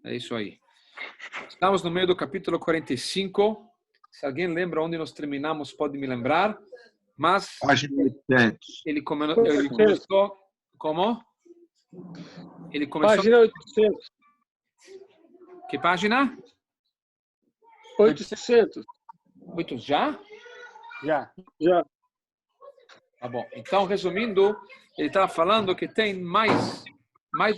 É isso aí. Estamos no meio do capítulo 45. Se alguém lembra onde nós terminamos, pode me lembrar. Mas Página 800. ele começou... Como? Ele começou... Página 800. Que página? 800. 8 já? Já. Tá bom. Então, resumindo, ele estava falando que tem mais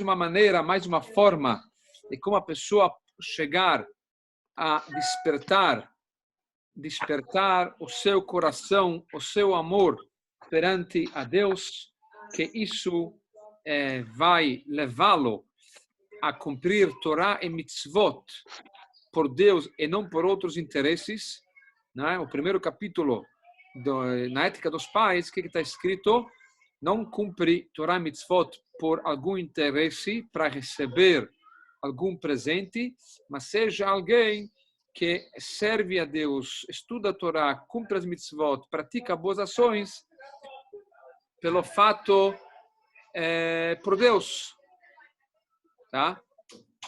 uma maneira, mais uma forma de como a pessoa chegar a despertar o seu coração, o seu amor perante a Deus, que isso vai levá-lo a cumprir Torá e mitzvot por Deus e não por outros interesses. Não é? O primeiro capítulo na Ética dos Pais, que está escrito: não cumpre Torá e mitzvot por algum interesse para receber algum presente, mas seja alguém que serve a Deus, estuda a Torá, cumpre as mitzvot, pratica boas ações pelo fato por Deus. Tá?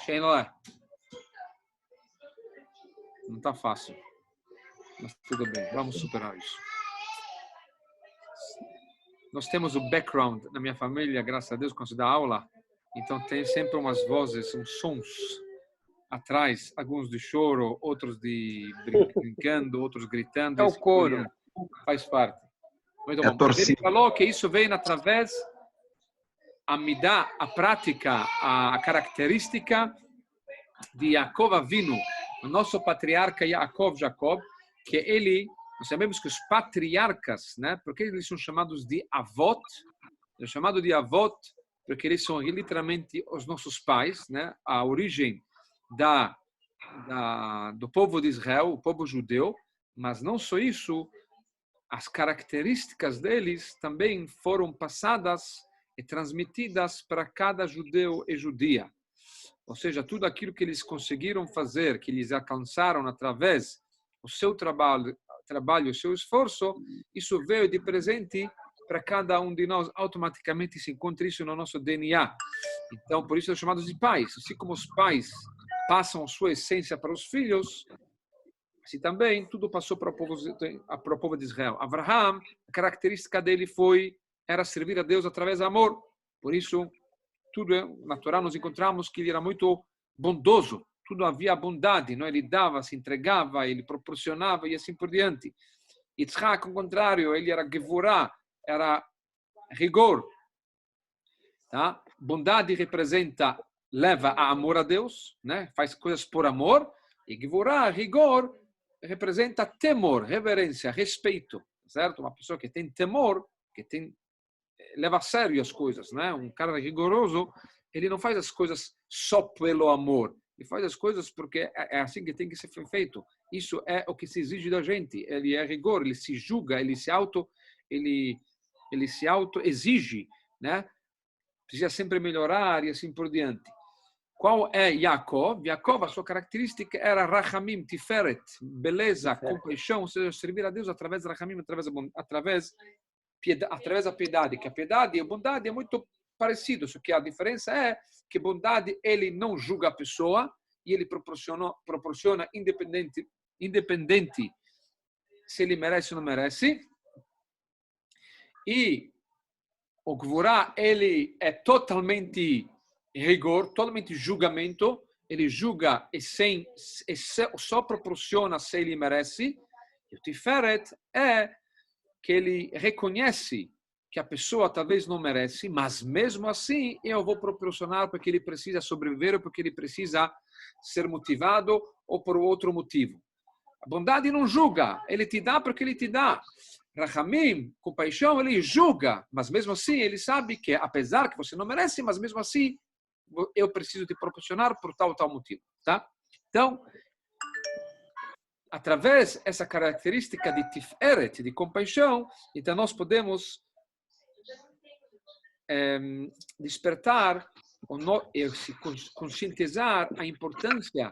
Quem não é? Não está fácil. Mas tudo bem, vamos superar isso. Nós temos o background na minha família, graças a Deus, quando se dá aula. Então tem sempre umas vozes, uns sons atrás, alguns de choro, outros de brincando, outros gritando. É o coro. Faz parte. Muito bom. Ele falou que isso vem através a midá, a prática, a característica de Yaakov Avinu, o nosso patriarca Jacob, que nós sabemos que os patriarcas, né, porque eles são chamados de avot, é chamado de avot porque eles são literalmente os nossos pais, né, a origem do povo de Israel, o povo judeu, mas não só isso, as características deles também foram passadas e transmitidas para cada judeu e judia. Ou seja, tudo aquilo que eles conseguiram fazer, que eles alcançaram através do seu trabalho, o seu esforço, isso veio de presente para cada um de nós, automaticamente se encontra isso no nosso DNA. Então, por isso são chamados de pais. Assim como os pais passam a sua essência para os filhos, assim também tudo passou para o povo de Israel. Abraham, a característica dele era servir a Deus através do amor. Por isso, tudo na Torá nós encontramos que ele era muito bondoso. Tudo havia bondade, não? Ele dava, se entregava, ele proporcionava e assim por diante. Yitzhak, ao contrário, ele era gevurah, era rigor. Tá? Bondade leva a amor a Deus, né? Faz coisas por amor. E gevurah, rigor, representa temor, reverência, respeito. Certo? Uma pessoa que tem temor, leva a sério as coisas, né? Um cara rigoroso, ele não faz as coisas só pelo amor. Ele faz as coisas porque é assim que tem que ser feito. Isso é o que se exige da gente. Ele é rigor, ele se julga, ele se auto exige, né? Precisa sempre melhorar e assim por diante. Qual é Yaakov? Yaakov, a sua característica era Rachamim, Tiferet, beleza, compaixão, ou seja, servir a Deus através de Rachamim, através da piedade, que a piedade e a bondade é muito parecido, só que a diferença é que bondade ele não julga a pessoa e ele proporciona independente se ele merece ou não merece. E o gvurá, ele é totalmente rigor, totalmente julgamento, ele julga e só proporciona se ele merece. E o tiferet é que ele reconhece que a pessoa talvez não merece, mas mesmo assim eu vou proporcionar porque ele precisa sobreviver ou porque ele precisa ser motivado ou por outro motivo. A bondade não julga, ele te dá porque ele te dá. Rachamim, compaixão, ele julga, mas mesmo assim ele sabe que apesar que você não merece, mas mesmo assim eu preciso te proporcionar por tal motivo, tá? Então, através dessa característica de tiferet, de compaixão, então nós podemos despertar e se conscientizar a importância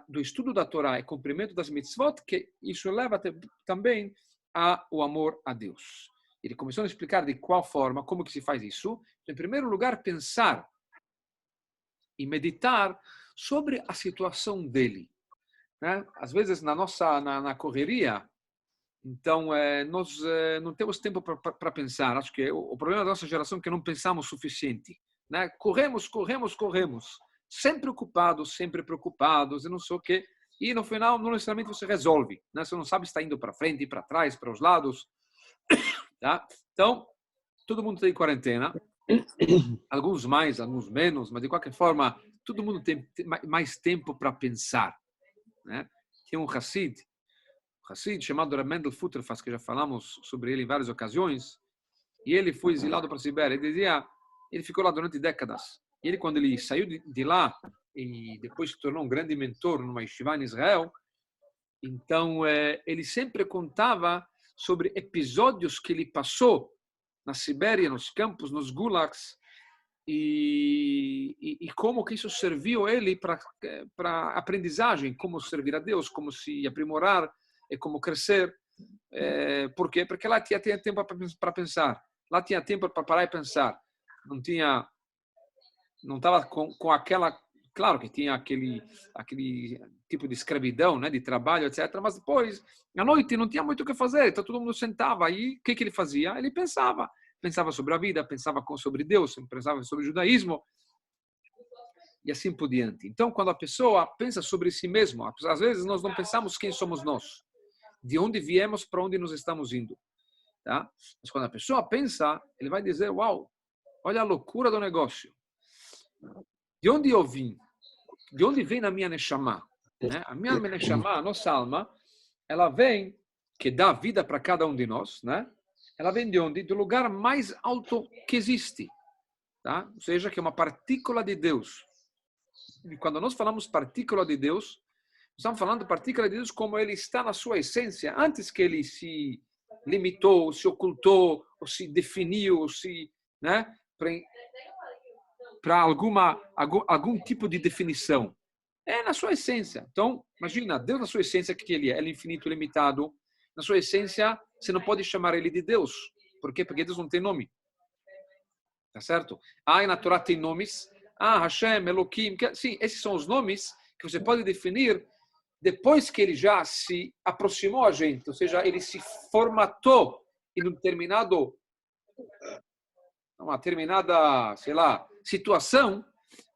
do estudo da Torá e cumprimento das mitzvot, que isso leva também ao amor a Deus. Ele começou a explicar de qual forma, como que se faz isso. Em primeiro lugar, pensar e meditar sobre a situação dele, né? Às vezes na correria, então nós não temos tempo para pensar. Acho que o problema da nossa geração é que não pensamos o suficiente, né? Corremos, sempre ocupados, sempre preocupados, e não sei o quê. E no final não necessariamente você resolve, né? Você não sabe se está indo para frente, para trás, para os lados, tá? Então todo mundo tem quarentena, alguns mais, alguns menos, mas de qualquer forma todo mundo tem mais tempo para pensar, né? Tem um Hassid chamado Mendel Futterfass, que já falamos sobre ele em várias ocasiões, e ele foi exilado para a Sibéria. Ele ficou lá durante décadas. E ele, quando ele saiu de lá e depois se tornou um grande mentor numa yeshiva em Israel, então ele sempre contava sobre episódios que ele passou na Sibéria, nos campos, nos gulags, e como que isso serviu ele para aprendizagem, como servir a Deus, como se aprimorar e como crescer. Por quê? Porque lá tinha tempo para pensar, lá tinha tempo para parar e pensar. Não estava com aquela, claro que tinha aquele tipo de escravidão, né, de trabalho, etc. Mas depois, à noite, não tinha muito o que fazer, então todo mundo sentava. Aí o que ele fazia? Ele pensava sobre a vida, pensava sobre Deus, pensava sobre o judaísmo e assim por diante. Então, quando a pessoa pensa sobre si mesmo, às vezes nós não pensamos quem somos nós, de onde viemos, para onde nós estamos indo, tá? Mas quando a pessoa pensa, ele vai dizer: uau, olha a loucura do negócio. De onde eu vim? De onde vem a minha neshama? Né? A minha neshama, a nossa alma, ela vem, que dá vida para cada um de nós, né? Ela vem de onde? Do lugar mais alto que existe, tá? Ou seja, que é uma partícula de Deus. E quando nós falamos partícula de Deus, estamos falando partícula de Deus como ele está na sua essência, antes que ele se limitou, se ocultou, ou se definiu, ou se, né, para algum tipo de definição. É na sua essência. Então, imagina, Deus na sua essência, o que ele é? Ele é infinito, limitado. Na sua essência, você não pode chamar ele de Deus. Por quê? Porque Deus não tem nome. Tá certo? Na Torá tem nomes. Hashem, Elohim. Sim, esses são os nomes que você pode definir depois que ele já se aproximou a gente. Ou seja, ele se formatou em uma determinada, sei lá, situação,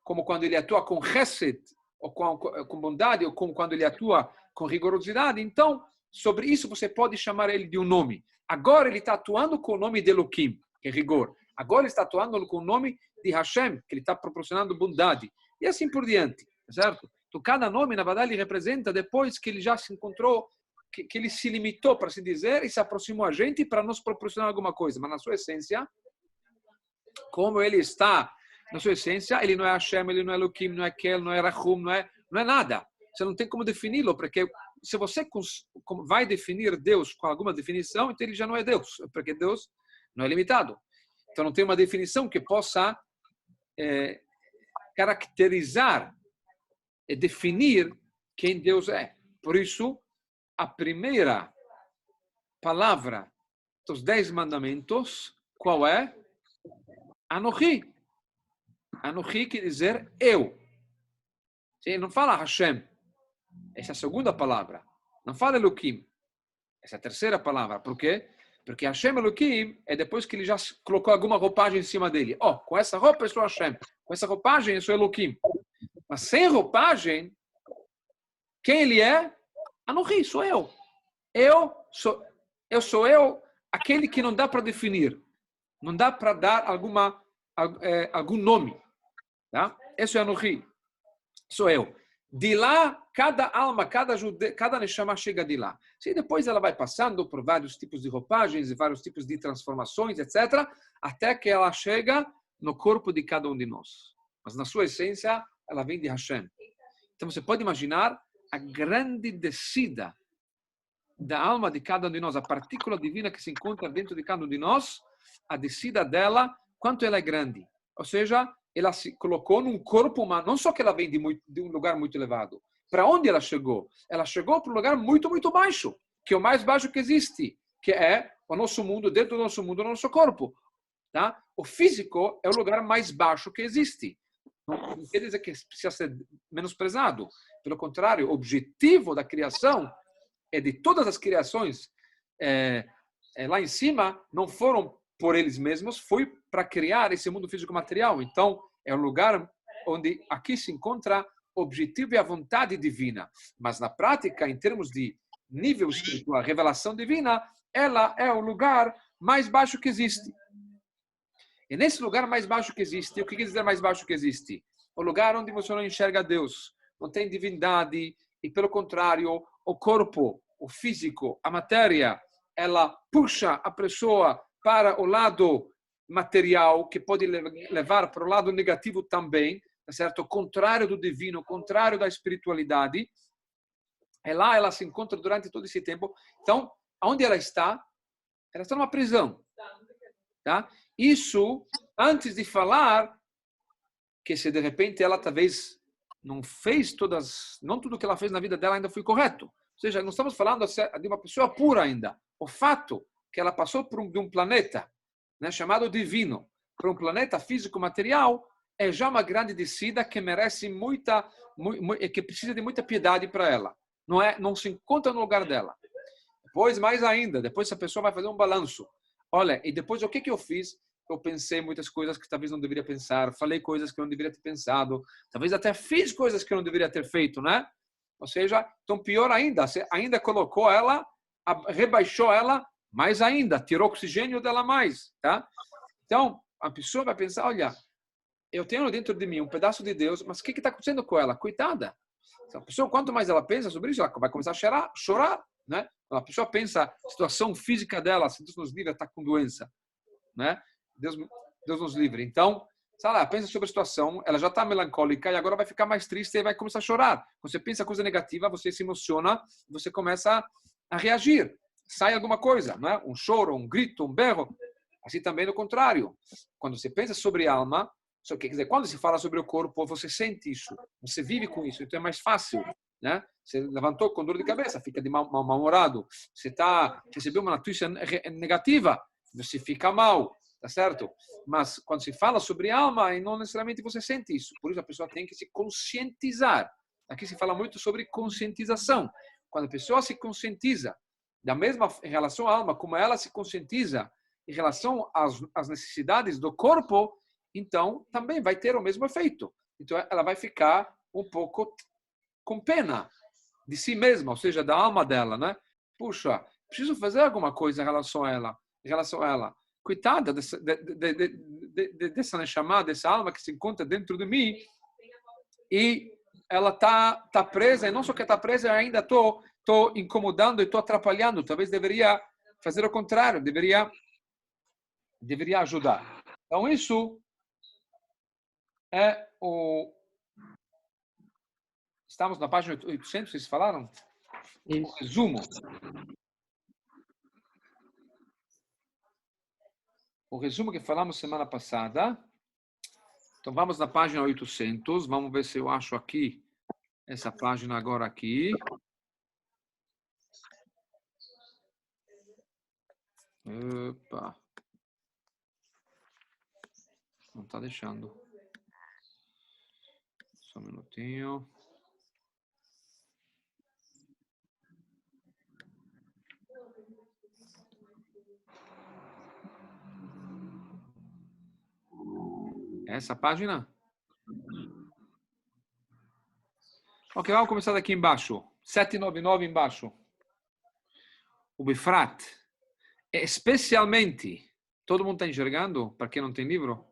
como quando ele atua com chesed, ou com bondade, ou como quando ele atua com rigorosidade. Então, sobre isso você pode chamar ele de um nome. Agora ele está atuando com o nome de Elohim, que é rigor. Agora ele está atuando com o nome de Hashem, que ele está proporcionando bondade. E assim por diante, certo? Então, cada nome, na verdade, ele representa depois que ele já se encontrou, que ele se limitou, para se dizer, e se aproximou a gente para nos proporcionar alguma coisa. Mas na sua essência, como ele está, na sua essência, ele não é Hashem, ele não é Elohim, não é Kel, não é Rahum, não é nada. Você não tem como defini-lo, porque se você vai definir Deus com alguma definição, então ele já não é Deus, porque Deus não é limitado. Então não tem uma definição que possa caracterizar e definir quem Deus é. Por isso, a primeira palavra dos 10 mandamentos, qual é? Anochi. Anochi quer dizer eu. Sim, não fala Hashem. Essa é a segunda palavra. Não fala Elohim. Essa é a terceira palavra. Por quê? Porque Hashem Elohim é depois que ele já colocou alguma roupagem em cima dele. Com essa roupa eu sou Hashem. Com essa roupagem eu sou Elohim. Mas sem roupagem, quem ele é? Anochi, sou eu. Eu sou eu, aquele que não dá para definir. Não dá para dar algum nome. Tá? Esse é Anochi. Sou eu. De lá, cada alma, cada neshama chega de lá. E depois ela vai passando por vários tipos de roupagens e vários tipos de transformações, etc., até que ela chega no corpo de cada um de nós. Mas na sua essência, ela vem de Hashem. Então você pode imaginar a grande descida da alma de cada um de nós, a partícula divina que se encontra dentro de cada um de nós, a descida dela, quanto ela é grande. Ou seja, ela se colocou num corpo humano, não só que ela vem de um lugar muito elevado. Para onde ela chegou? Ela chegou para um lugar muito, muito baixo, que é o mais baixo que existe, que é o nosso mundo, dentro do nosso mundo, o nosso corpo. Tá? O físico é o lugar mais baixo que existe. Não quer dizer que precisa ser menosprezado. Pelo contrário, o objetivo da criação é de todas as criações lá em cima, não foram por eles mesmos, foi para criar esse mundo físico-material. Então, é um lugar onde aqui se encontra o objetivo e a vontade divina. Mas na prática, em termos de nível espiritual, revelação divina, ela é o lugar mais baixo que existe. E nesse lugar mais baixo que existe, o que quer dizer mais baixo que existe? O lugar onde você não enxerga Deus, não tem divindade, e pelo contrário, o corpo, o físico, a matéria, ela puxa a pessoa para o lado material, que pode levar para o lado negativo também, certo? O contrário do divino, o contrário da espiritualidade. É lá ela se encontra durante todo esse tempo. Então, onde ela está? Ela está numa prisão. Tá? Isso, antes de falar que se de repente ela talvez não fez não tudo que ela fez na vida dela ainda foi correto. Ou seja, não estamos falando de uma pessoa pura ainda. O fato que ela passou de um planeta, né, chamado divino, para um planeta físico-material, é já uma grande descida que merece que precisa de muita piedade para ela. Não se encontra no lugar dela. Depois, mais ainda, depois essa pessoa vai fazer um balanço. Olha, e depois o que eu fiz? Eu pensei muitas coisas que talvez não deveria pensar, falei coisas que eu não deveria ter pensado, talvez até fiz coisas que eu não deveria ter feito, né? Ou seja, então pior ainda, você ainda colocou ela, rebaixou ela mais ainda, tirou oxigênio dela mais, tá? Então, a pessoa vai pensar, olha, eu tenho dentro de mim um pedaço de Deus, mas o que está acontecendo com ela? Coitada. A pessoa, quanto mais ela pensa sobre isso, ela vai começar a chorar, né? Quando a pessoa pensa a situação física dela, se Deus nos livre, está com doença, né? Deus nos livre. Então, sabe lá, pensa sobre a situação, ela já está melancólica e agora vai ficar mais triste e vai começar a chorar. Quando você pensa coisa negativa, você se emociona, você começa a reagir. Sai alguma coisa, não é? Um choro, um grito, um berro. Assim também no contrário. Quando você pensa sobre a alma, quer dizer, quando se fala sobre o corpo, você sente isso, você vive com isso, então é mais fácil, né? Você levantou com dor de cabeça, fica de mal-humorado. Você recebeu uma notícia negativa, você fica mal, tá certo? Mas quando se fala sobre alma, não necessariamente você sente isso. Por isso a pessoa tem que se conscientizar. Aqui se fala muito sobre conscientização. Quando a pessoa se conscientiza da mesma em relação à alma, como ela se conscientiza em relação às necessidades do corpo, então também vai ter o mesmo efeito. Então ela vai ficar um pouco com pena de si mesma, ou seja, da alma dela, né? Puxa, preciso fazer alguma coisa em relação a ela. Coitada dessa Neshama, dessa alma que se encontra dentro de mim, e ela tá presa, e não só que está presa, eu ainda estou incomodando e estou atrapalhando. Talvez deveria fazer o contrário, deveria ajudar. Então isso é Estamos na página 800, vocês falaram? Isso. O resumo. O resumo que falamos semana passada. Então, vamos na página 800. Vamos ver se eu acho aqui, essa página agora aqui. Opa. Não está deixando. Só um minutinho. Essa página? Ok, vamos começar daqui embaixo. 799 embaixo. O Bifrat. Especialmente. Todo mundo está enxergando? Para quem não tem livro?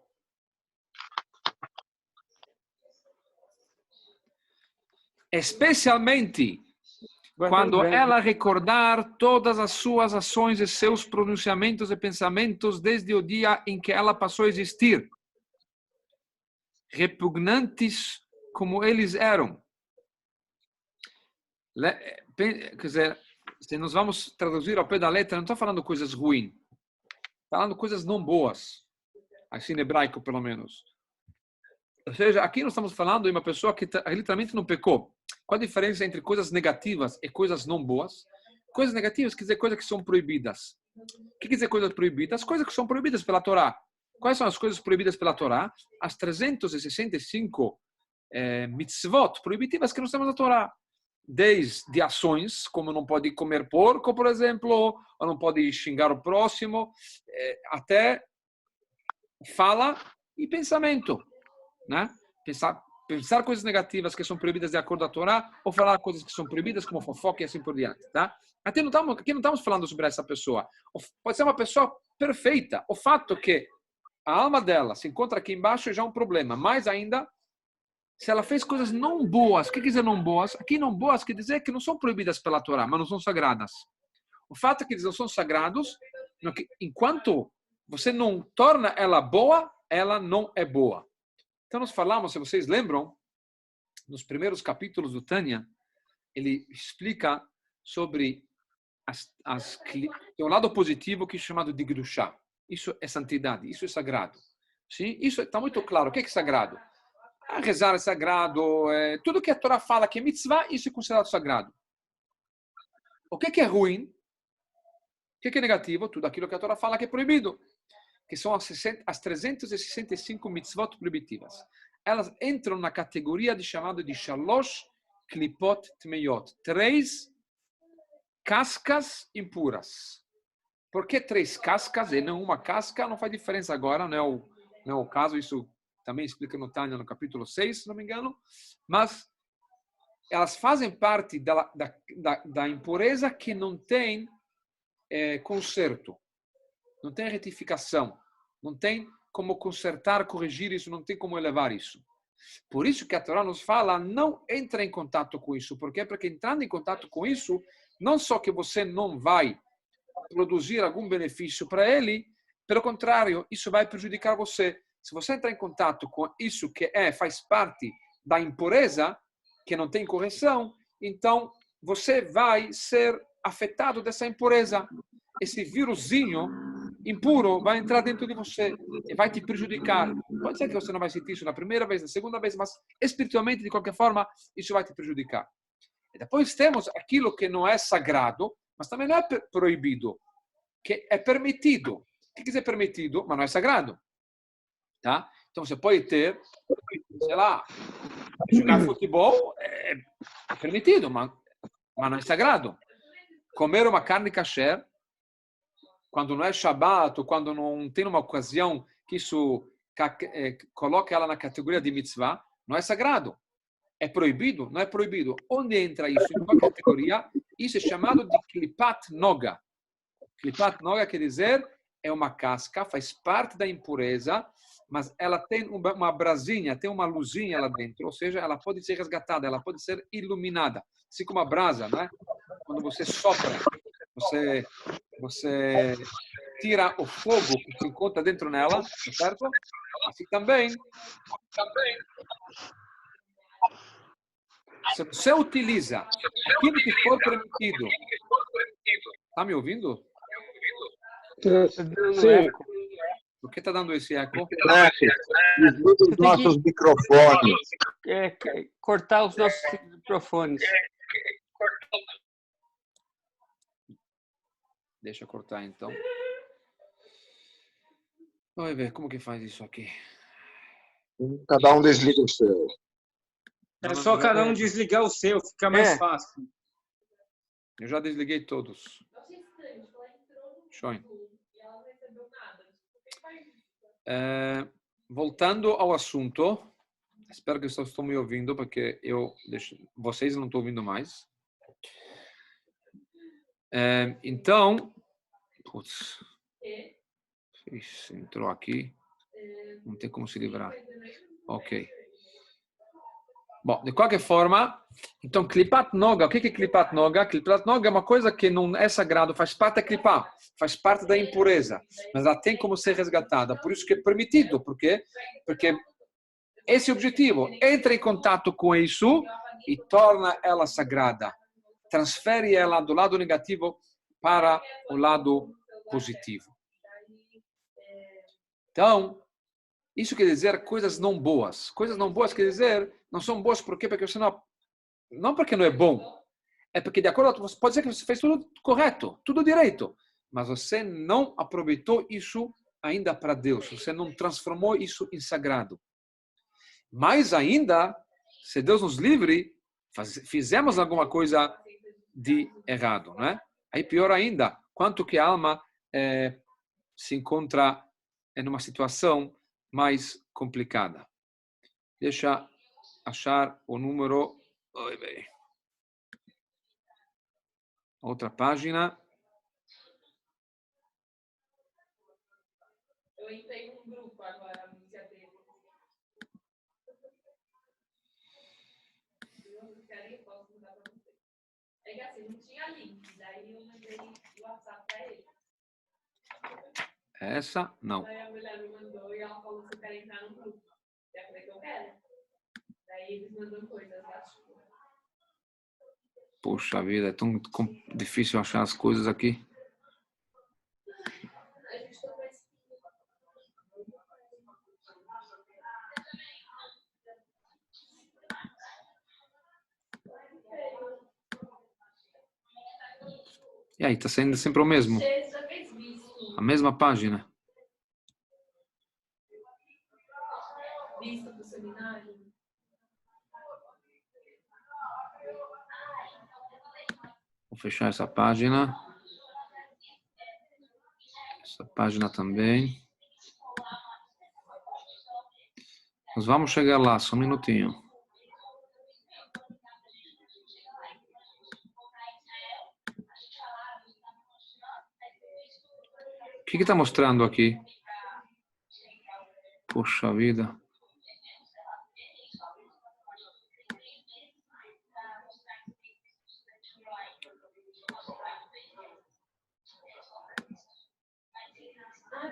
Especialmente quando ela recordar todas as suas ações e seus pronunciamentos e pensamentos desde o dia em que ela passou a existir. Repugnantes como eles eram. Quer dizer, se nós vamos traduzir ao pé da letra, não estou falando coisas ruins. Estou falando coisas não boas. Assim em hebraico, pelo menos. Ou seja, aqui nós estamos falando de uma pessoa que literalmente não pecou. Qual a diferença entre coisas negativas e coisas não boas? Coisas negativas quer dizer coisas que são proibidas. O que quer dizer coisas proibidas? Coisas que são proibidas pela Torá. Quais são as coisas proibidas pela Torá? As 365 mitzvot proibitivas que nós temos na Torá. Desde ações, como não pode comer porco, por exemplo, ou não pode xingar o próximo, até fala e pensamento, né? Pensar coisas negativas que são proibidas de acordo com a Torá, ou falar coisas que são proibidas, como fofoca e assim por diante, tá? Aqui não estamos falando sobre essa pessoa. Pode ser uma pessoa perfeita. O fato que a alma dela se encontra aqui embaixo já é um problema. Mais ainda, se ela fez coisas não boas. O que quer dizer não boas? Aqui não boas quer dizer que não são proibidas pela Torá, mas não são sagradas. O fato é que eles não são sagrados, enquanto você não torna ela boa, ela não é boa. Então nós falamos, se vocês lembram, nos primeiros capítulos do Tânia, ele explica sobre tem um lado positivo que é chamado de Kedushá. Isso é santidade, isso é sagrado. Sim? Isso está muito claro. O que é sagrado? Rezar é sagrado, tudo que a Torá fala que é mitzvah, isso é considerado sagrado. O que é ruim? O que é negativo? Tudo aquilo que a Torá fala que é proibido. Que são as 365 mitzvot proibitivas. Elas entram na categoria de chamado de Shalosh Klipot Tmeyot. 3 cascas impuras. Por que 3 cascas e não uma casca? Não faz diferença agora, não é o caso. Isso também explica no Tânia, no capítulo 6, se não me engano. Mas elas fazem parte da impureza que não tem conserto, não tem retificação, não tem como consertar, corrigir isso, não tem como elevar isso. Por isso que a Torá nos fala, não entra em contato com isso. Por quê? Porque entrando em contato com isso, não só que você não vai produzir algum benefício para ele, pelo contrário, isso vai prejudicar você. Se você entrar em contato com isso que faz parte da impureza, que não tem correção, então você vai ser afetado dessa impureza. Esse vírusinho impuro vai entrar dentro de você e vai te prejudicar. Pode ser que você não vai sentir isso na primeira vez, na segunda vez, mas espiritualmente, de qualquer forma, isso vai te prejudicar. E depois temos aquilo que não é sagrado, mas também não é proibido, que é permitido. O que quer dizer permitido, mas não é sagrado? Tá? Então você pode ter, sei lá, jogar futebol é permitido, mas não é sagrado. Comer uma carne kasher, quando não é Shabbat, quando não tem uma ocasião que isso coloca ela na categoria de mitzvah, não é sagrado. É proibido? Não é proibido. Onde entra isso? Em qual categoria? Isso é chamado de klipat noga. Klipat noga quer dizer, é uma casca, faz parte da impureza, mas ela tem uma brasinha, tem uma luzinha lá dentro, ou seja, ela pode ser resgatada, ela pode ser iluminada, assim como a brasa, né? Quando você sopra, você tira o fogo que se encontra dentro nela, certo? Assim também, se você utiliza aquilo que for permitido, está me ouvindo? Sim. Por que está dando esse eco? Desliga os nossos microfones. Cortar os nossos microfones. Deixa eu cortar, então. Vamos ver como que faz isso aqui. Cada um desliga o seu. É só cada um desligar o seu, fica mais fácil. Eu já desliguei todos. Show. Voltando ao assunto, espero que vocês estão me ouvindo, porque vocês não estão ouvindo mais. Então, putz, entrou aqui, não tem como se livrar. Ok. Bom, de qualquer forma, então, Klipat Noga, o que é Klipat Noga? Klipat Noga é uma coisa que não é sagrado, faz parte da Klipá, faz parte da impureza, mas ela tem como ser resgatada, por isso que é permitido, por quê? Porque esse é o objetivo, entra em contato com isso e torna ela sagrada, transfere ela do lado negativo para o lado positivo. Então, isso quer dizer coisas não boas. Coisas não boas quer dizer, não são boas por quê? Porque você não porque não é bom. É porque de acordo com você, pode ser que você fez tudo correto, tudo direito, mas você não aproveitou isso ainda para Deus, você não transformou isso em sagrado. Mais ainda, se Deus nos livre, fizemos alguma coisa de errado, né? Aí pior ainda, quanto que a alma se encontra em uma situação mais complicada. Deixa achar o número. Outra página. Eu entrei num grupo agora, no dia dele. Se querem, eu posso mandar para vocês. É que assim, não tinha link, daí eu mandei o WhatsApp para ele. Essa, não. Daí a mulher me mandou e ela falou que eu quero entrar no grupo. Eu falei que eu quero. Daí eles mandam coisas, acho. Poxa vida, é tão difícil achar as coisas aqui. A gente também. E aí, tá saindo sempre o mesmo? A mesma página. Visto do seminário. Vou fechar essa página. Essa página também. Nós vamos chegar lá, só um minutinho. O que está mostrando aqui? Poxa vida.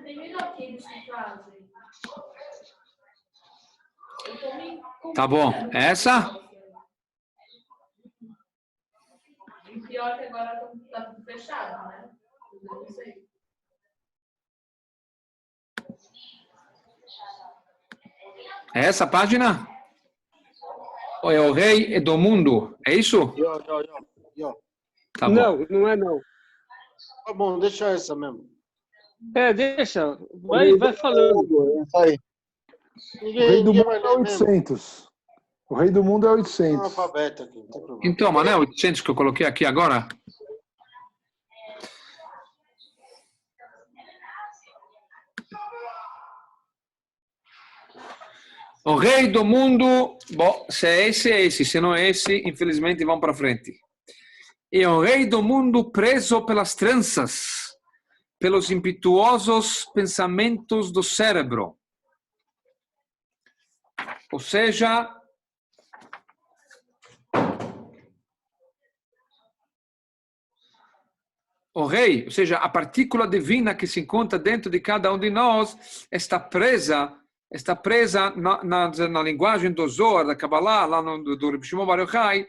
Tem melhor que eles que fazem. Tá bom. Essa? E pior que agora tá tudo fechado, né? Eu não sei. É essa página? Ou é o rei do mundo? É isso? Tá bom. Não, não é não. Tá bom, deixa essa mesmo. Deixa. Vai falando. Isso aí. O rei do Ninguém mundo vai é ler mesmo. 800. O rei do mundo é Tá 800. alfabeto aqui, não tem problema. Então, mas não é 800 que eu coloquei aqui agora? O rei do mundo, bom, se é esse, é esse. Se não é esse, infelizmente, vamos para frente. E o rei do mundo preso pelas tranças, pelos impetuosos pensamentos do cérebro. Ou seja, o rei, ou seja, a partícula divina que se encontra dentro de cada um de nós está presa na linguagem do Zohar, da Kabbalah, lá do Reb Shimon Bar Yochai,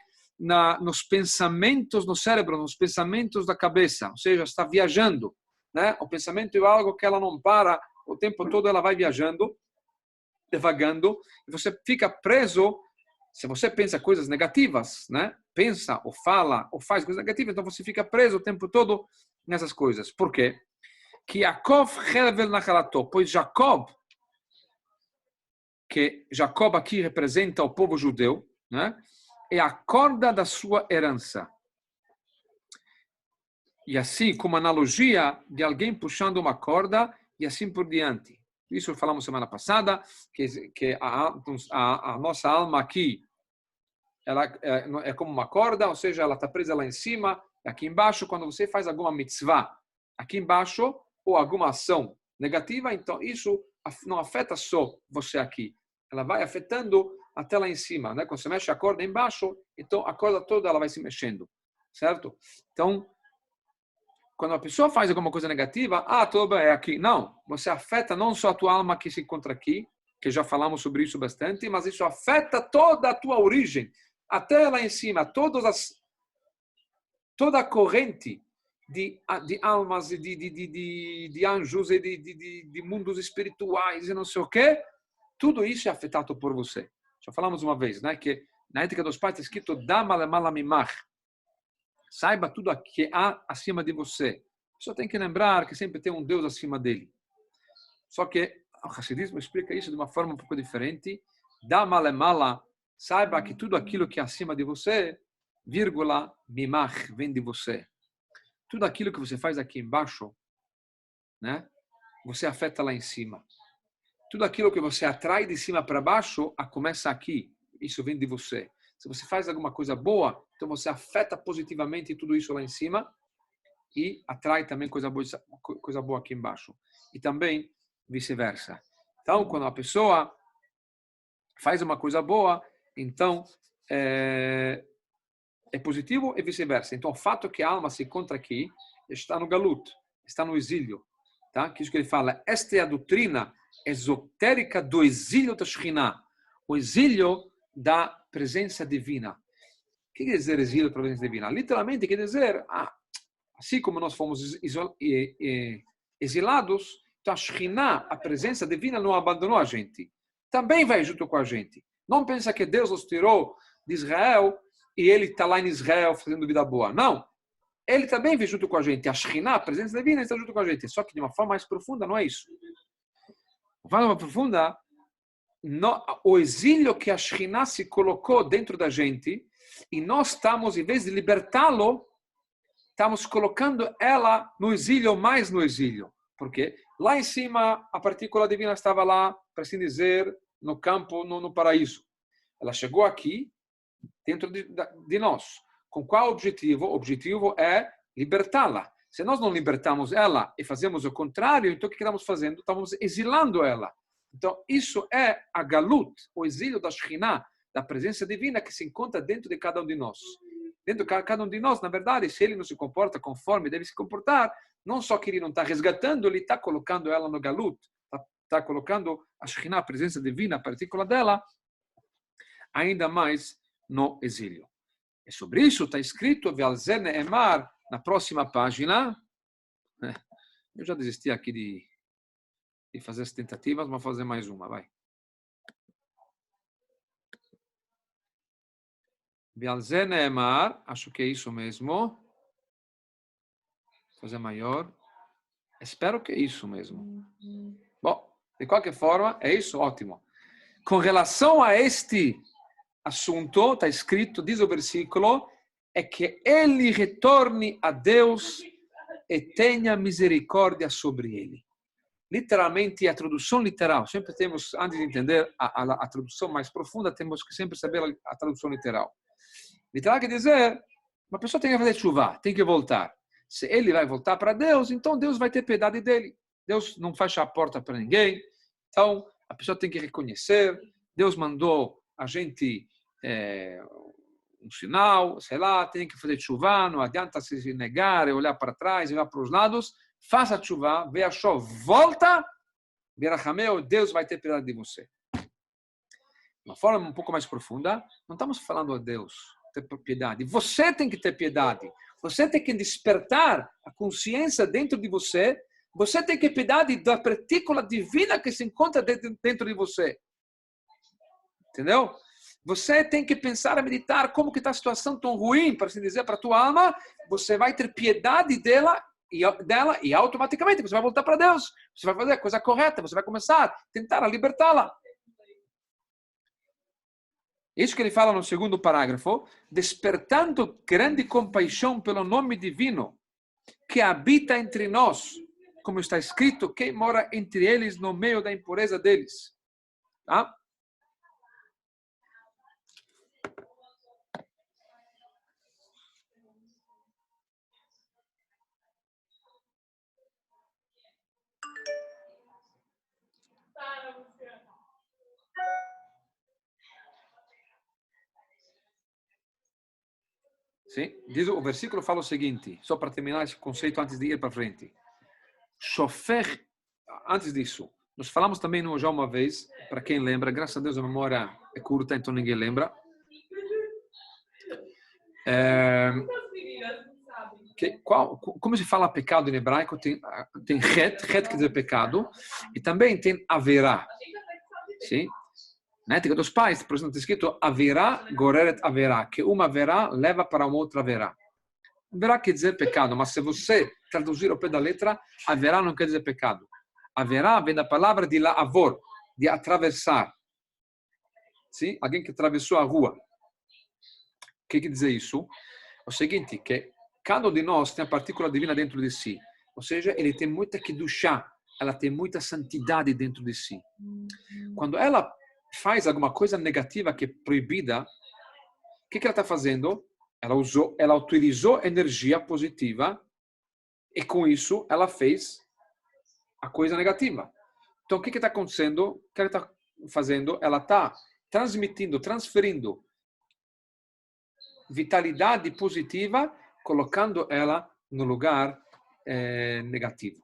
nos pensamentos no cérebro, nos pensamentos da cabeça, ou seja, está viajando, né? O pensamento é algo que ela não para, o tempo todo ela vai viajando, devagando, e você fica preso. Se você pensa coisas negativas, né? Pensa ou fala ou faz coisas negativas, então você fica preso o tempo todo nessas coisas. Por quê? Que Yaakov Hervel Nachalato, pois Jacob, que Jacob aqui representa o povo judeu, né? É a corda da sua herança. E assim, como analogia de alguém puxando uma corda e assim por diante. Isso falamos semana passada, que a nossa alma aqui, ela é como uma corda, ou seja, ela está presa lá em cima, aqui embaixo, quando você faz alguma mitzvah, aqui embaixo, ou alguma ação negativa, então isso não afeta só você aqui, ela vai afetando até lá em cima, né? Quando você mexe a corda embaixo, então a corda toda ela vai se mexendo, certo? Então, quando a pessoa faz alguma coisa negativa, tudo bem, é aqui. Não, você afeta não só a tua alma que se encontra aqui, que já falamos sobre isso bastante, mas isso afeta toda a tua origem, até lá em cima, toda a corrente de almas, de anjos e de mundos espirituais e não sei o quê, tudo isso é afetado por você. Já falamos uma vez, né, que na Ética dos Pais está escrito Dama lemalamimach. Saiba tudo que há acima de você. Só tem que lembrar que sempre tem um Deus acima dele. Só que o Hassidismo explica isso de uma forma um pouco diferente. Da malemala, saiba que tudo aquilo que é acima de você, vírgula, mimach, vem de você. Tudo aquilo que você faz aqui embaixo, né, você afeta lá em cima. Tudo aquilo que você atrai de cima para baixo, começa aqui. Isso vem de você. Se você faz alguma coisa boa, então você afeta positivamente tudo isso lá em cima e atrai também coisa boa aqui embaixo. E também vice-versa. Então, quando a pessoa faz uma coisa boa, então é positivo e vice-versa. Então, o fato que a alma se encontra aqui está no galut, está no exílio. Tá? Que isso que ele fala, esta é a doutrina esotérica do exílio da Shekhinah, o exílio da presença divina. O que quer dizer exílio da presença divina? Literalmente quer dizer, assim como nós fomos exilados, então a Shekhinah, a presença divina, não abandonou a gente. Também vai junto com a gente. Não pensa que Deus nos tirou de Israel e ele está lá em Israel fazendo vida boa. Não. Ele também vem junto com a gente. A Shekhinah, a presença divina, está junto com a gente. Só que de uma forma mais profunda, não é isso. De uma forma mais profunda, o exílio que a Shekhinah se colocou dentro da gente, e nós estamos, em vez de libertá-lo, estamos colocando ela no exílio, mais no exílio. Por quê? Lá em cima, a partícula divina estava lá, para assim dizer, no campo, no paraíso. Ela chegou aqui, dentro de nós. Com qual objetivo? O objetivo é libertá-la. Se nós não libertamos ela e fazemos o contrário, então o que estamos fazendo? Estamos exilando ela. Então, isso é a galut, o exílio da Shekhinah, da presença divina que se encontra dentro de cada um de nós. Dentro de cada um de nós, na verdade, se ele não se comporta conforme deve se comportar, não só que ele não está resgatando, ele está colocando ela no galut, está colocando a Shekhinah, a presença divina, a partícula dela, ainda mais no exílio. E sobre isso está escrito, na próxima página. Eu já desisti aqui de fazer as tentativas, mas vou fazer mais uma, vai. Acho que é isso mesmo. Vou fazer maior. Espero que é isso mesmo. Bom, de qualquer forma, é isso, ótimo. Com relação a este assunto, está escrito, diz o versículo, é que ele retorne a Deus e tenha misericórdia sobre ele. Literalmente, a tradução literal, sempre temos, antes de entender a tradução mais profunda, temos que sempre saber a tradução literal. Literal quer dizer, uma pessoa tem que fazer chuva, tem que voltar. Se ele vai voltar para Deus, então Deus vai ter piedade dele. Deus não fecha a porta para ninguém. Então, a pessoa tem que reconhecer, Deus mandou a gente um sinal, sei lá, tem que fazer chuva, não adianta se negar, olhar para trás, olhar para os lados, faça chuva, vê a chuva, volta, Berachameu, Deus vai ter piedade de você. De uma forma um pouco mais profunda, não estamos falando a Deus ter piedade, você tem que ter piedade, você tem que despertar a consciência dentro de você, você tem que ter piedade da partícula divina que se encontra dentro de você. Entendeu? Você tem que pensar e meditar como que está a situação tão ruim, para assim dizer, para a tua alma. Você vai ter piedade dela e automaticamente você vai voltar para Deus. Você vai fazer a coisa correta, você vai começar a tentar libertá-la. Isso que ele fala no segundo parágrafo, despertando grande compaixão pelo nome divino que habita entre nós, como está escrito, quem mora entre eles no meio da impureza deles. Tá? Sim, diz o versículo fala o seguinte, só para terminar esse conceito antes de ir para frente. Chofer, antes disso, nós falamos também já uma vez, para quem lembra, graças a Deus a memória é curta, então ninguém lembra. Como se fala pecado em hebraico, tem het quer dizer pecado, e também tem haverá. Sim? Na ética dos pais, por exemplo, está escrito haverá, goreret haverá, que uma haverá leva para uma outra haverá. Haverá quer dizer pecado, mas se você traduzir ao pé da letra, haverá não quer dizer pecado. Haverá vem da palavra de la'avor, de atravessar. Sim? Alguém que atravessou a rua. O que quer dizer isso? É o seguinte, que cada um de nós tem a partícula divina dentro de si. Ou seja, ele tem muita kedushá, ela tem muita santidade dentro de si. Quando ela faz alguma coisa negativa que é proibida, o que ela está fazendo? Ela utilizou energia positiva e com isso ela fez a coisa negativa. Então o que está acontecendo? O que ela está fazendo? Ela está transferindo vitalidade positiva, colocando ela no lugar negativo.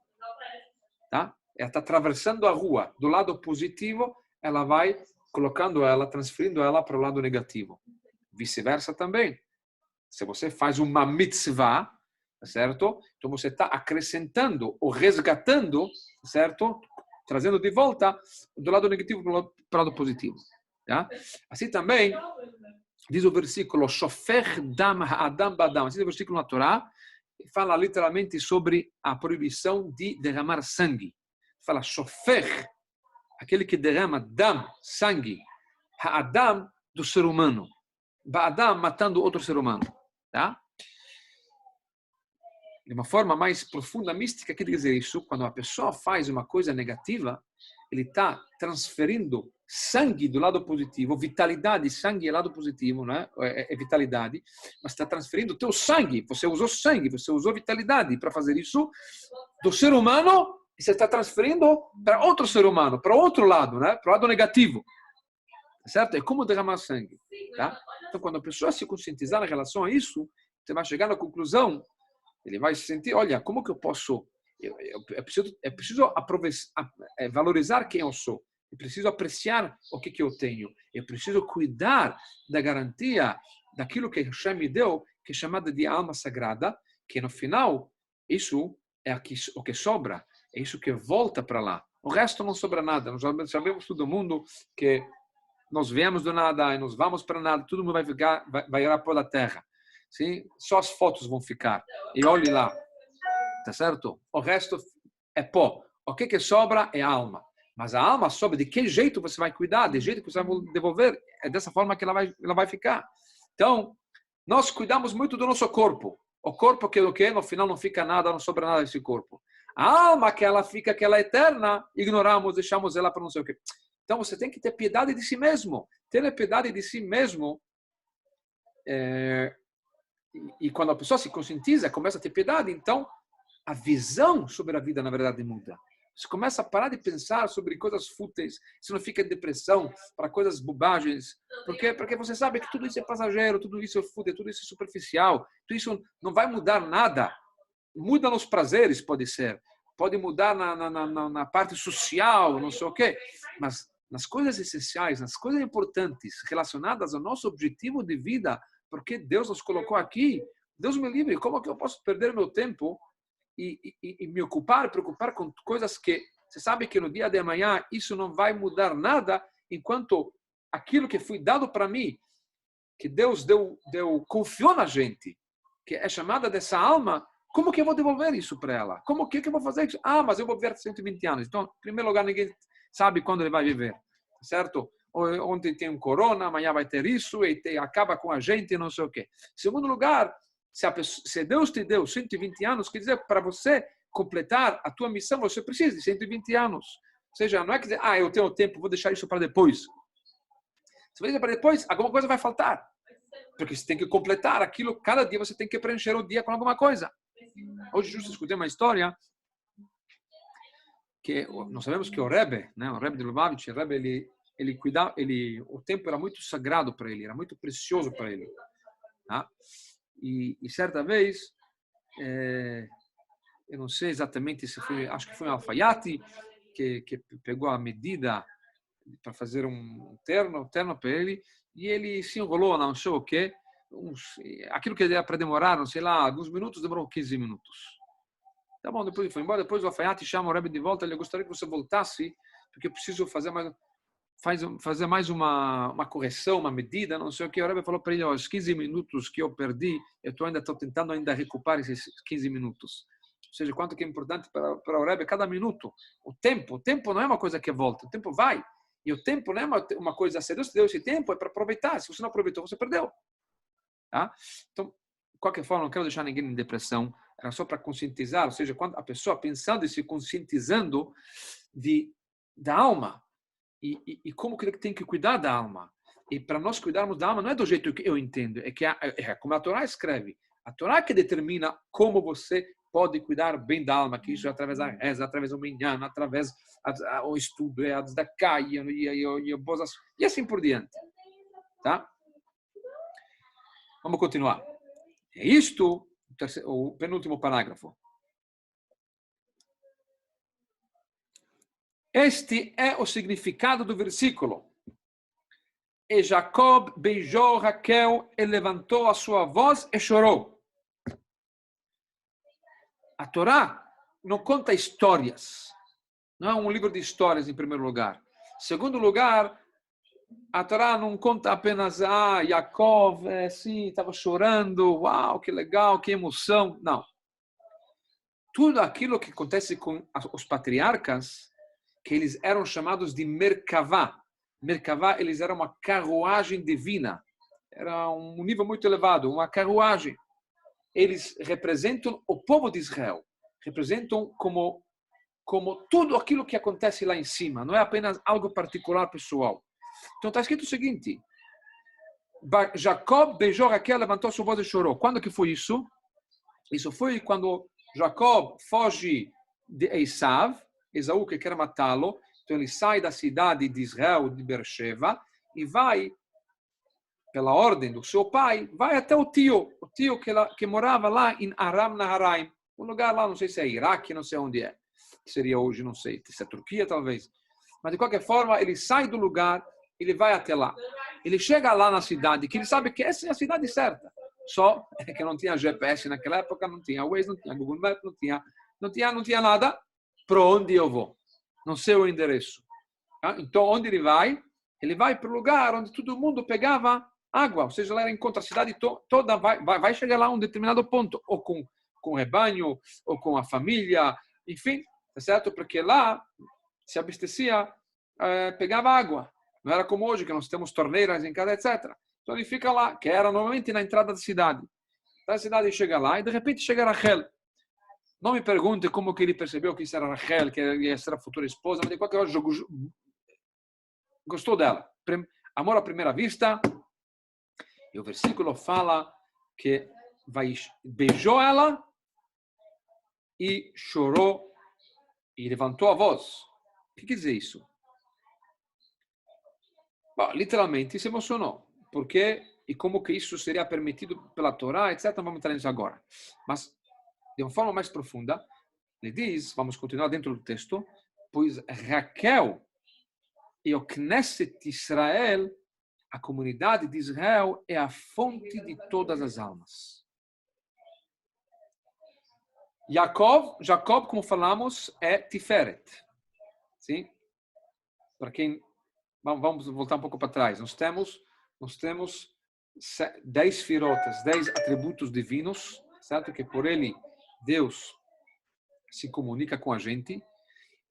Tá? Ela está atravessando a rua. Do lado positivo, ela vai colocando ela, transferindo ela para o lado negativo. Vice-versa também. Se você faz uma mitzvah, certo? Então você está acrescentando ou resgatando, certo? Trazendo de volta do lado negativo para o lado positivo. Tá? Assim também, diz o versículo, Shofer dam ha'adam badam. Esse é o versículo na Torá, fala literalmente sobre a proibição de derramar sangue. Fala, Shofer, aquele que derrama dam, sangue, ha'adam, do ser humano. Ba'adam, matando outro ser humano. Tá? De uma forma mais profunda, mística, quer dizer isso, quando uma pessoa faz uma coisa negativa, ele está transferindo sangue do lado positivo, vitalidade, sangue é lado positivo, né? É vitalidade, mas está transferindo o teu sangue, você usou vitalidade para fazer isso, do ser humano, e você está transferindo para outro ser humano, para outro lado, né? Para o lado negativo. Certo? É como derramar sangue. Tá? Então, quando a pessoa se conscientizar em relação a isso, você vai chegar na conclusão, ele vai se sentir, olha, como que eu posso... Eu preciso valorizar quem eu sou. Eu preciso apreciar o que eu tenho. Eu preciso cuidar da garantia daquilo que Hashem me deu, que é chamada de alma sagrada, que no final, isso é o que sobra, é isso que volta para lá. O resto não sobra nada. Nós sabemos todo mundo que nós viemos do nada e nós vamos para nada, todo mundo vai ir pela terra. Sim? Só as fotos vão ficar. E olhe lá. Tá certo? O resto é pó. O que sobra é alma. Mas a alma sobra de que jeito você vai cuidar, de jeito que você vai devolver. É dessa forma que ela vai ficar. Então, nós cuidamos muito do nosso corpo. O corpo que no final não fica nada, não sobra nada desse corpo. A alma que ela fica, que ela é eterna, ignoramos, deixamos ela para não sei o quê. Então, você tem que ter piedade de si mesmo. Ter piedade de si mesmo e quando a pessoa se conscientiza, começa a ter piedade, então a visão sobre a vida, na verdade, muda. Você começa a parar de pensar sobre coisas fúteis, você não fica em depressão para coisas bobagens, porque você sabe que tudo isso é passageiro, tudo isso é fútil, tudo isso é superficial, tudo isso não vai mudar nada. Muda nos prazeres, pode ser, pode mudar na parte social, não sei o quê, mas nas coisas essenciais, nas coisas importantes, relacionadas ao nosso objetivo de vida, porque Deus nos colocou aqui, Deus me livre, como que eu posso perder meu tempo e me preocupar com coisas que você sabe que no dia de amanhã isso não vai mudar nada, enquanto aquilo que foi dado para mim, que Deus confiou na gente, que é chamada dessa alma, como que eu vou devolver isso para ela? Como que eu vou fazer isso? Ah, mas eu vou viver 120 anos. Então, em primeiro lugar, ninguém sabe quando ele vai viver, certo? Ontem tem um corona, amanhã vai ter isso, e acaba com a gente, não sei o quê. Em segundo lugar, se Deus te deu 120 anos, quer dizer, para você completar a tua missão, você precisa de 120 anos. Ou seja, não é que dizer, eu tenho tempo, vou deixar isso para depois. Se você deixar para depois, alguma coisa vai faltar. Porque você tem que completar aquilo, cada dia você tem que preencher o dia com alguma coisa. Hoje, justo escutei uma história que nós sabemos que o Rebbe, né, o Rebbe de Lubavitch, o Rebbe, o tempo era muito sagrado para ele, era muito precioso para ele. Tá? E certa vez, eu não sei exatamente se foi, acho que foi um alfaiate que pegou a medida para fazer um terno para ele, e ele se enrolou, não sei o quê, aquilo que era para demorar, não sei lá, alguns minutos, demorou 15 minutos. Tá bom, depois ele foi embora, depois o alfaiate chama o Rebbe de volta, ele gostaria que você voltasse, porque eu preciso fazer mais uma correção, uma medida, não sei o que. O Rebbe falou para ele, os 15 minutos que eu perdi, eu ainda estou tentando recuperar esses 15 minutos. Ou seja, quanto que é importante para o Rebbe cada minuto. O tempo não é uma coisa que volta, o tempo vai. E o tempo não é uma coisa, se Deus te deu esse tempo, é para aproveitar. Se você não aproveitou, você perdeu. Tá? Então, de qualquer forma, não quero deixar ninguém em depressão, era só para conscientizar, ou seja, quando a pessoa pensando e se conscientizando da alma, e como que ele tem que cuidar da alma. E para nós cuidarmos da alma, não é do jeito que eu entendo, é que como a Torá escreve, a Torá que determina como você pode cuidar bem da alma, que isso é através da reza, através do minyan, através do estudo, a tzedakah, e assim por diante. Tá? Vamos continuar. É isto, o penúltimo parágrafo. Este é o significado do versículo. E Jacob beijou Raquel e levantou a sua voz e chorou. A Torá não conta histórias. Não é um livro de histórias, em primeiro lugar. Em segundo lugar, a Torá não conta apenas, Jacob, sim, estava chorando, uau, que legal, que emoção. Não. Tudo aquilo que acontece com os patriarcas, que eles eram chamados de Merkavá. Merkavá, eles eram uma carruagem divina. Era um nível muito elevado, uma carruagem. Eles representam o povo de Israel. Representam como tudo aquilo que acontece lá em cima. Não é apenas algo particular, pessoal. Então está escrito o seguinte. Jacob beijou Raquel, levantou sua voz e chorou. Quando que foi isso? Isso foi quando Jacob foge de Esaú, que quer matá-lo. Então ele sai da cidade de Israel, de Beersheba, e vai, pela ordem do seu pai, vai até o tio que morava lá em Aram Naharaim, um lugar lá, não sei se é Iraque, não sei onde é, seria hoje, não sei, se é Turquia talvez, mas de qualquer forma ele sai do lugar, ele vai até lá, ele chega lá na cidade, que ele sabe que essa é a cidade certa, só que não tinha GPS naquela época, não tinha Waze, não tinha Google Maps, não tinha nada, para onde eu vou? Não sei o endereço. Então, onde ele vai? Ele vai para o lugar onde todo mundo pegava água. Ou seja, lá encontra a cidade toda, vai chegar lá a um determinado ponto. Ou com o rebanho, ou com a família. Enfim, tá certo? Porque lá se abastecia, pegava água. Não era como hoje, que nós temos torneiras em casa, etc. Então, ele fica lá, que era normalmente na entrada da cidade. Então, a cidade chega lá e, de repente, chega Rachel. Não me pergunte como que ele percebeu que isso era Rachel, que ia ser a futura esposa, mas de qualquer jogo gostou dela. Amor à primeira vista. E o versículo fala que beijou ela e chorou e levantou a voz. O que quer dizer isso? Bom, literalmente se emocionou. Porque e como que isso seria permitido pela Torá, etc. Não vamos entrar nisso agora. Mas de uma forma mais profunda, ele diz, vamos continuar dentro do texto, pois Raquel e o Knesset Israel, a comunidade de Israel, é a fonte de todas as almas. Jacob, como falamos, é Tiferet. Sim? Para quem... Vamos voltar um pouco para trás. Nós temos 10 firotas, 10 atributos divinos, certo? Que por ele Deus se comunica com a gente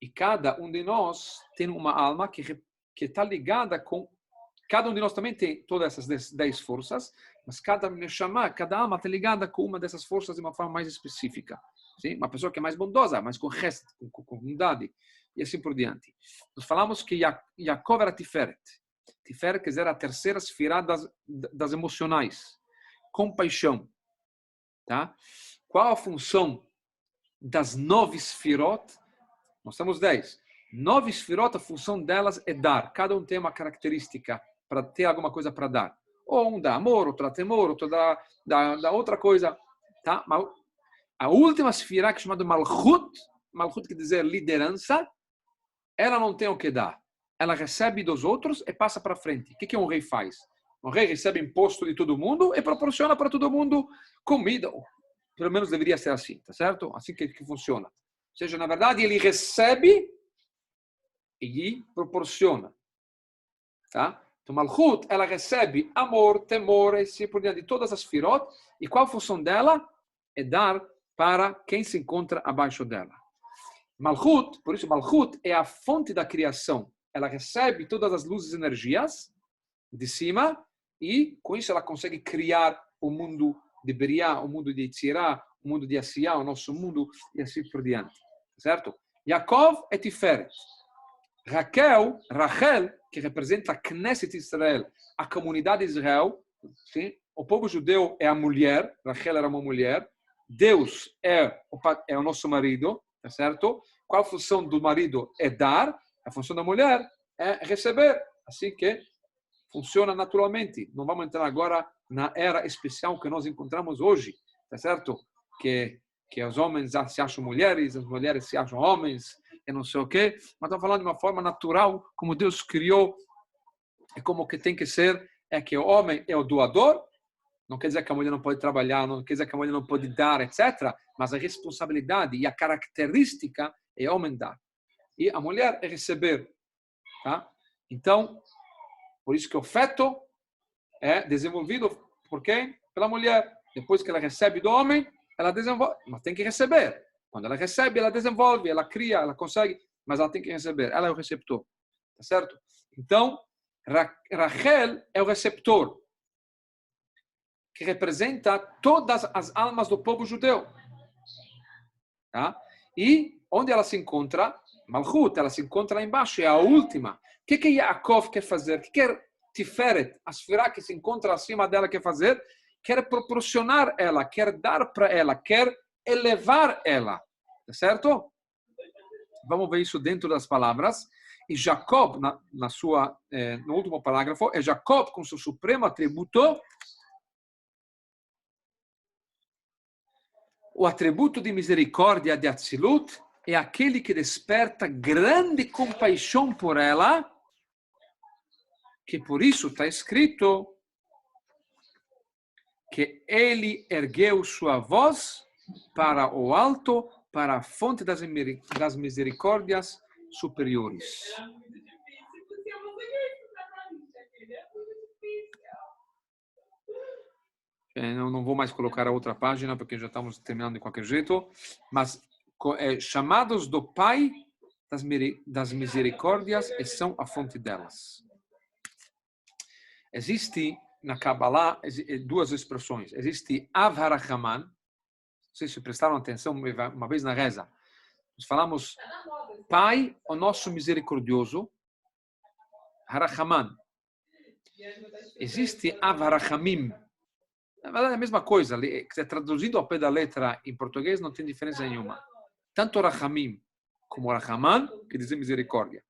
e cada um de nós tem uma alma que está ligada com... Cada um de nós também tem todas essas 10 forças, mas cada alma está ligada com uma dessas forças de uma forma mais específica. Sim? Uma pessoa que é mais bondosa, mais com resto, com bondade, e assim por diante. Nós falamos que Jacob era Tiferet. Tiferet quer dizer a terceira esfera das emocionais. Compaixão. Tá? Qual a função das 9 esfirot? Nós temos 10. 9 esfirot, a função delas é dar. Cada um tem uma característica para ter alguma coisa para dar. Ou um dá amor, outro dá temor, outro dá outra coisa. Tá? A última esfirá, que é chamada Malchut quer dizer liderança, ela não tem o que dar. Ela recebe dos outros e passa para frente. O que um rei faz? Um rei recebe imposto de todo mundo e proporciona para todo mundo comida. Pelo menos deveria ser assim, tá certo? Assim que funciona. Ou seja, na verdade, ele recebe e proporciona. Tá? Então, Malchut, ela recebe amor, temor, e assim por diante, de todas as firot. E qual a função dela? É dar para quem se encontra abaixo dela. Malchut, por isso Malchut é a fonte da criação. Ela recebe todas as luzes e energias de cima e com isso ela consegue criar o mundo de Beriá, o mundo de Yetzirah, o mundo de Asiá, o nosso mundo e assim por diante. Certo? Yaakov é Tiferet. Rachel, que representa a Knesset Israel, a comunidade de Israel, sim? O povo judeu é a mulher, Rachel era uma mulher, Deus é o nosso marido, tá certo? Qual a função do marido? É dar, a função da mulher é receber, assim que funciona naturalmente. Não vamos entrar agora na era especial que nós encontramos hoje, tá certo? Que os homens se acham mulheres, as mulheres se acham homens, e não sei o quê, mas estamos falando de uma forma natural, como Deus criou, e como que tem que ser, é que o homem é o doador, não quer dizer que a mulher não pode trabalhar, não quer dizer que a mulher não pode dar, etc., mas a responsabilidade e a característica é o homem dar. E a mulher é receber. Tá? Então, por isso que o feto é desenvolvido por quem? Pela mulher. Depois que ela recebe do homem, ela desenvolve, mas tem que receber. Quando ela recebe, ela desenvolve, ela cria, ela consegue, mas ela tem que receber. Ela é o receptor. Tá certo? Então, Rachel é o receptor, que representa todas as almas do povo judeu. Tá? E onde ela se encontra? Malchut, ela se encontra lá embaixo, é a última. O que Yaakov quer fazer? O que quer Tiferet, a Sefirá que se encontra acima dela, quer fazer? Quer proporcionar ela, quer dar para ela, quer elevar ela. Tá certo? Vamos ver isso dentro das palavras. E Jacob, no último parágrafo, é Jacob com seu supremo atributo, o atributo de misericórdia de Atzilut é aquele que desperta grande compaixão por ela, que por isso está escrito que ele ergueu sua voz para o alto, para a fonte das misericórdias superiores. Não vou mais colocar a outra página, porque já estamos terminando de qualquer jeito, mas chamados do Pai das misericórdias e são a fonte delas. Existe na Kabbalah duas expressões. Existe Av HaRachaman, não sei se prestaram atenção uma vez na reza. Nós falamos Pai, o nosso misericordioso, HaRachaman. Existe Av HaRachamim. Na verdade é a mesma coisa. Traduzido ao pé da letra em português não tem diferença nenhuma. Tanto Rachamim como Rachaman, que dizem misericórdia.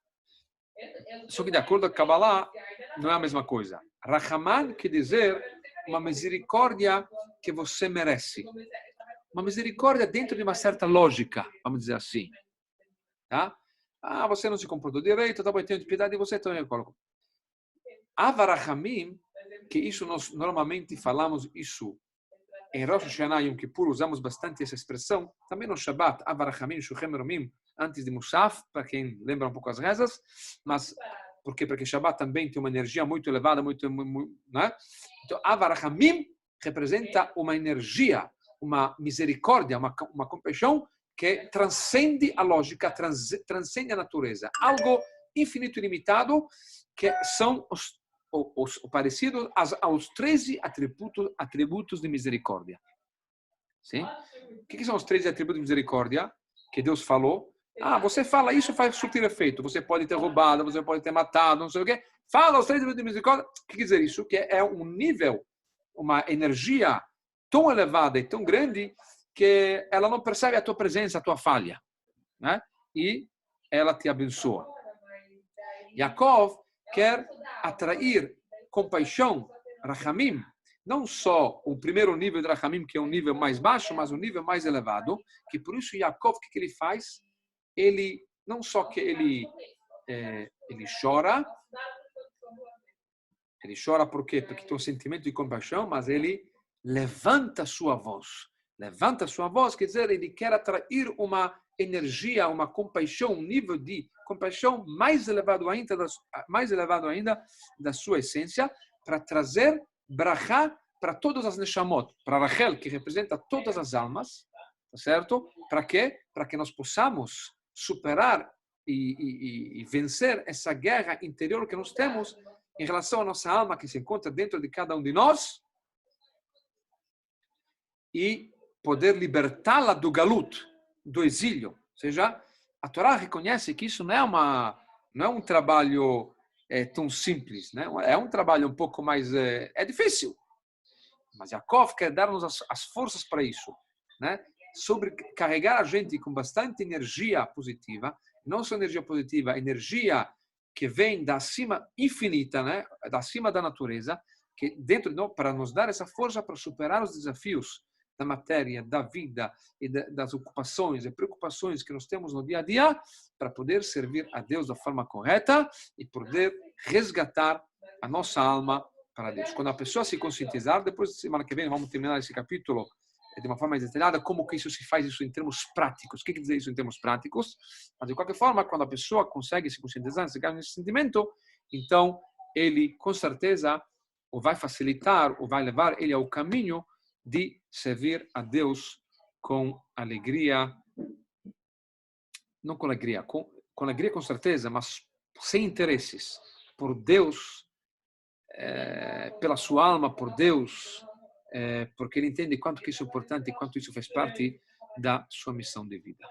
Só que de acordo com a Kabbalah, não é a mesma coisa. Rachaman quer dizer uma misericórdia que você merece. Uma misericórdia dentro de uma certa lógica, vamos dizer assim. Tá? Você não se comportou direito, tá bom, eu tenho piedade de você, então eu coloco. Avarachamim, que isso nós normalmente falamos isso em Rosh Hashanah e Yom Kippur, usamos bastante essa expressão, também no Shabbat, Avarachamim, Shuchem Romim, antes de Musaf, para quem lembra um pouco as rezas, mas porque Shabbat também tem uma energia muito elevada, muito né? Então, Avarachamim representa uma energia, uma misericórdia, uma compaixão que transcende a lógica, transcende a natureza. Algo infinito e ilimitado, que são os parecidos aos 13 atributos de misericórdia. Sim? O que são os 13 atributos de misericórdia que Deus falou? Você fala isso, faz surtir efeito. Você pode ter roubado, você pode ter matado, não sei o quê. Fala os 13 atributos de misericórdia. O que quer dizer isso? Que é um nível, uma energia tão elevada e tão grande que ela não percebe a tua presença, a tua falha. Né? E ela te abençoa. Yaakov quer atrair compaixão, Rachamim, não só o primeiro nível de Rachamim, que é um nível mais baixo, mas um nível mais elevado, que por isso Yaakov, o que ele faz? Ele, não só que ele chora por quê? Porque tem um sentimento de compaixão, mas ele levanta sua voz. Levanta sua voz, quer dizer, ele quer atrair uma energia, uma compaixão, um nível de compaixão mais elevado ainda da sua essência, para trazer brachá para todas as neshamot, para Rachel, que representa todas as almas, tá certo? Para quê? Para que nós possamos superar e vencer essa guerra interior que nós temos em relação à nossa alma que se encontra dentro de cada um de nós e poder libertá-la do galut, do exílio. Ou seja, a Torá reconhece que isso não é um trabalho tão simples, né? É um trabalho um pouco mais... é difícil. Mas Yaakov quer dar-nos as forças para isso, né? Sobrecarregar a gente com bastante energia positiva, não só energia positiva, energia que vem da cima infinita, né? Da cima da natureza, que dentro de nós, para nos dar essa força para superar os desafios da matéria, da vida e das ocupações e preocupações que nós temos no dia a dia, para poder servir a Deus da forma correta e poder resgatar a nossa alma para Deus. Quando a pessoa se conscientizar, depois, semana que vem, vamos terminar esse capítulo de uma forma mais detalhada, como que isso se faz isso em termos práticos. O que quer dizer isso em termos práticos? Mas, de qualquer forma, quando a pessoa consegue se conscientizar, chegar nesse sentimento, então, ele, com certeza, ou vai facilitar, ou vai levar ele ao caminho de servir a Deus com alegria, não com alegria, com alegria com certeza, mas sem interesses, por Deus, pela sua alma, por Deus, porque ele entende quanto que isso é importante e quanto isso faz parte da sua missão de vida.